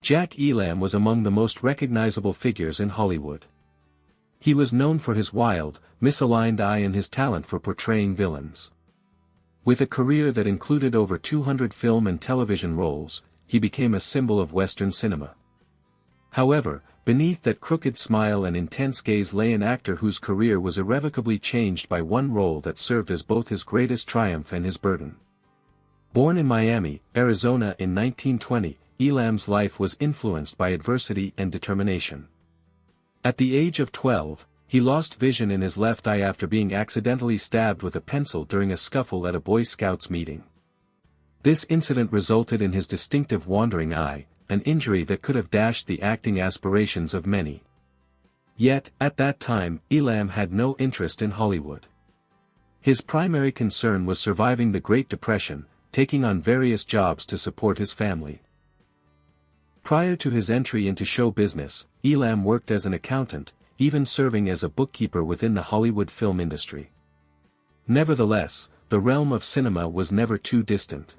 Jack Elam was among the most recognizable figures in Hollywood. He was known for his wild, misaligned eye and his talent for portraying villains. With a career that included over 200 film and television roles, he became a symbol of Western cinema. However, beneath that crooked smile and intense gaze lay an actor whose career was irrevocably changed by one role that served as both his greatest triumph and his burden. Born in Miami, Arizona in 1920, Elam's life was influenced by adversity and determination. At the age of 12, he lost vision in his left eye after being accidentally stabbed with a pencil during a scuffle at a Boy Scouts meeting. This incident resulted in his distinctive wandering eye, an injury that could have dashed the acting aspirations of many. Yet, at that time, Elam had no interest in Hollywood. His primary concern was surviving the Great Depression, taking on various jobs to support his family. Prior to his entry into show business, Elam worked as an accountant, even serving as a bookkeeper within the Hollywood film industry. Nevertheless, the realm of cinema was never too distant.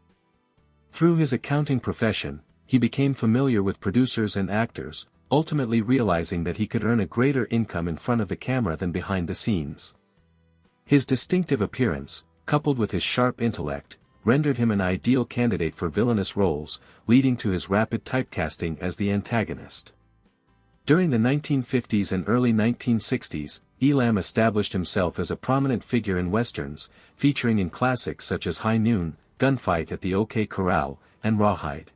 Through his accounting profession, he became familiar with producers and actors, ultimately realizing that he could earn a greater income in front of the camera than behind the scenes. His distinctive appearance, coupled with his sharp intellect, rendered him an ideal candidate for villainous roles, leading to his rapid typecasting as the antagonist. During the 1950s and early 1960s, Elam established himself as a prominent figure in westerns, featuring in classics such as High Noon, Gunfight at the OK Corral, and Rawhide.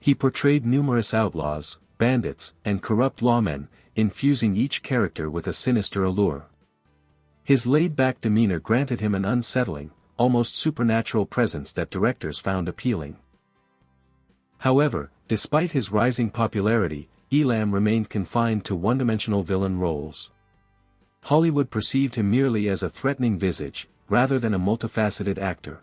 He portrayed numerous outlaws, bandits, and corrupt lawmen, infusing each character with a sinister allure. His laid-back demeanor granted him an unsettling, almost supernatural presence that directors found appealing. However, despite his rising popularity, Elam remained confined to one-dimensional villain roles. Hollywood perceived him merely as a threatening visage, rather than a multifaceted actor.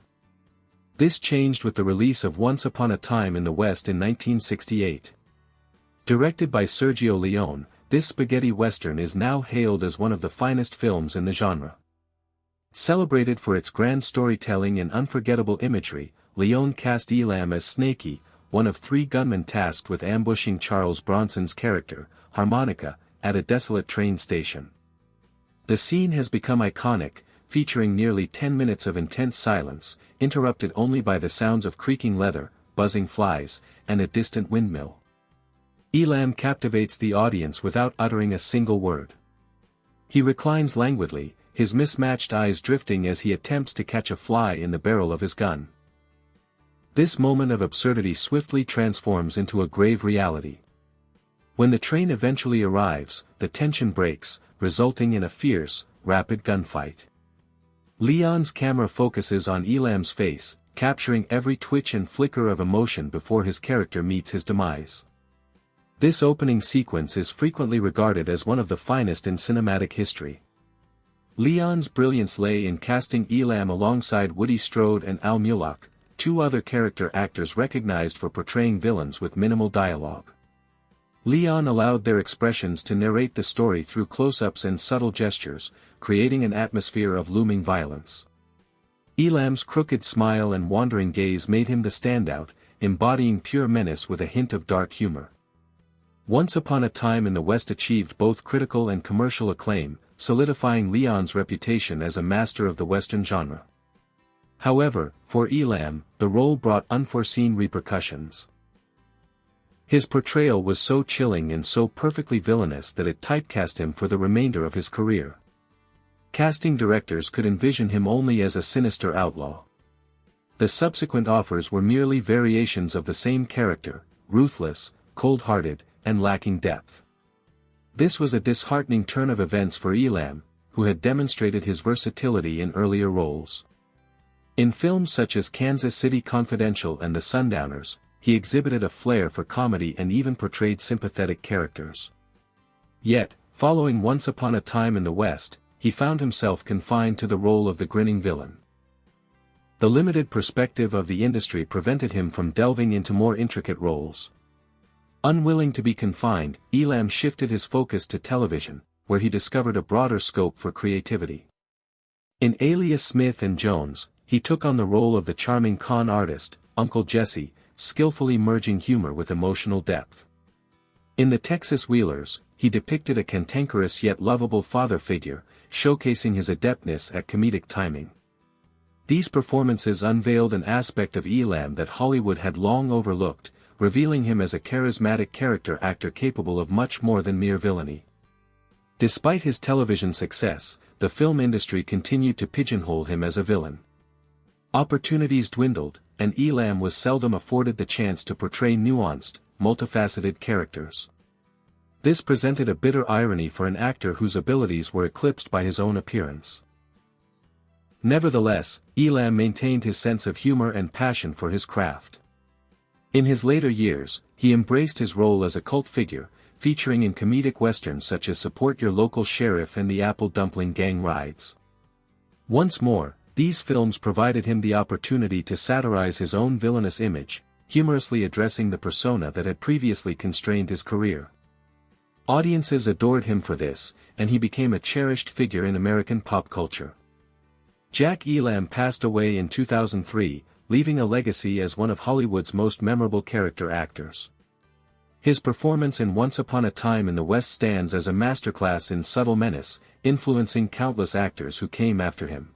This changed with the release of Once Upon a Time in the West in 1968. Directed by Sergio Leone, this spaghetti western is now hailed as one of the finest films in the genre. Celebrated for its grand storytelling and unforgettable imagery, Leone cast Elam as Snakey, one of three gunmen tasked with ambushing Charles Bronson's character, Harmonica, at a desolate train station. The scene has become iconic, featuring nearly 10 minutes of intense silence, interrupted only by the sounds of creaking leather, buzzing flies, and a distant windmill. Elam captivates the audience without uttering a single word. He reclines languidly, his mismatched eyes drifting as he attempts to catch a fly in the barrel of his gun. This moment of absurdity swiftly transforms into a grave reality. When the train eventually arrives, the tension breaks, resulting in a fierce, rapid gunfight. Leone's camera focuses on Elam's face, capturing every twitch and flicker of emotion before his character meets his demise. This opening sequence is frequently regarded as one of the finest in cinematic history. Leone's brilliance lay in casting Elam alongside Woody Strode and Al Mulock, two other character actors recognized for portraying villains with minimal dialogue. Leone allowed their expressions to narrate the story through close-ups and subtle gestures, creating an atmosphere of looming violence. Elam's crooked smile and wandering gaze made him the standout, embodying pure menace with a hint of dark humor. Once Upon a Time in the West achieved both critical and commercial acclaim, solidifying Leone's reputation as a master of the Western genre. However, for Elam, the role brought unforeseen repercussions. His portrayal was so chilling and so perfectly villainous that it typecast him for the remainder of his career. Casting directors could envision him only as a sinister outlaw. The subsequent offers were merely variations of the same character, ruthless, cold-hearted, and lacking depth. This was a disheartening turn of events for Elam, who had demonstrated his versatility in earlier roles. In films such as Kansas City Confidential and The Sundowners, he exhibited a flair for comedy and even portrayed sympathetic characters. Yet, following Once Upon a Time in the West, he found himself confined to the role of the grinning villain. The limited perspective of the industry prevented him from delving into more intricate roles. Unwilling to be confined, Elam shifted his focus to television, where he discovered a broader scope for creativity. In Alias Smith and Jones, he took on the role of the charming con artist, Uncle Jesse, skillfully merging humor with emotional depth. In The Texas Wheelers, he depicted a cantankerous yet lovable father figure, showcasing his adeptness at comedic timing. These performances unveiled an aspect of Elam that Hollywood had long overlooked, revealing him as a charismatic character actor capable of much more than mere villainy. Despite his television success, the film industry continued to pigeonhole him as a villain. Opportunities dwindled, and Elam was seldom afforded the chance to portray nuanced, multifaceted characters. This presented a bitter irony for an actor whose abilities were eclipsed by his own appearance. Nevertheless, Elam maintained his sense of humor and passion for his craft. In his later years, he embraced his role as a cult figure, featuring in comedic westerns such as Support Your Local Sheriff and The Apple Dumpling Gang Rides. Once more, these films provided him the opportunity to satirize his own villainous image, humorously addressing the persona that had previously constrained his career. Audiences adored him for this, and he became a cherished figure in American pop culture. Jack Elam passed away in 2003, leaving a legacy as one of Hollywood's most memorable character actors. His performance in Once Upon a Time in the West stands as a masterclass in subtle menace, influencing countless actors who came after him.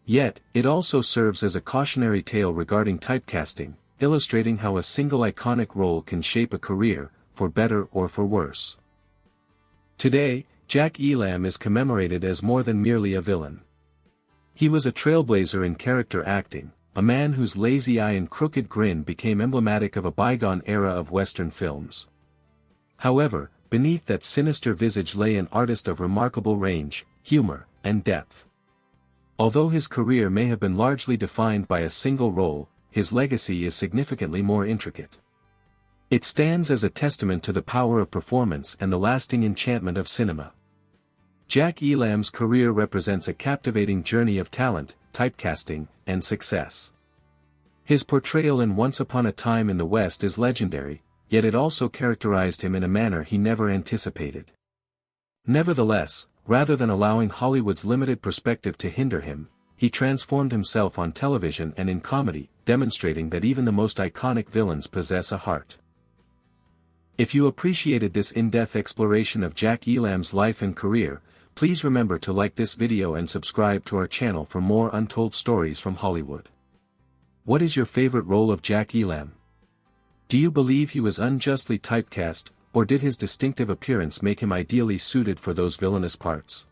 Yet, it also serves as a cautionary tale regarding typecasting, illustrating how a single iconic role can shape a career, for better or for worse. Today, Jack Elam is commemorated as more than merely a villain. He was a trailblazer in character acting, a man whose lazy eye and crooked grin became emblematic of a bygone era of Western films. However, beneath that sinister visage lay an artist of remarkable range, humor, and depth. Although his career may have been largely defined by a single role, his legacy is significantly more intricate. It stands as a testament to the power of performance and the lasting enchantment of cinema. Jack Elam's career represents a captivating journey of talent, typecasting, and success. His portrayal in Once Upon a Time in the West is legendary, yet it also characterized him in a manner he never anticipated. Nevertheless, rather than allowing Hollywood's limited perspective to hinder him, he transformed himself on television and in comedy, demonstrating that even the most iconic villains possess a heart. If you appreciated this in-depth exploration of Jack Elam's life and career, please remember to like this video and subscribe to our channel for more untold stories from Hollywood. What is your favorite role of Jack Elam? Do you believe he was unjustly typecast, or did his distinctive appearance make him ideally suited for those villainous parts?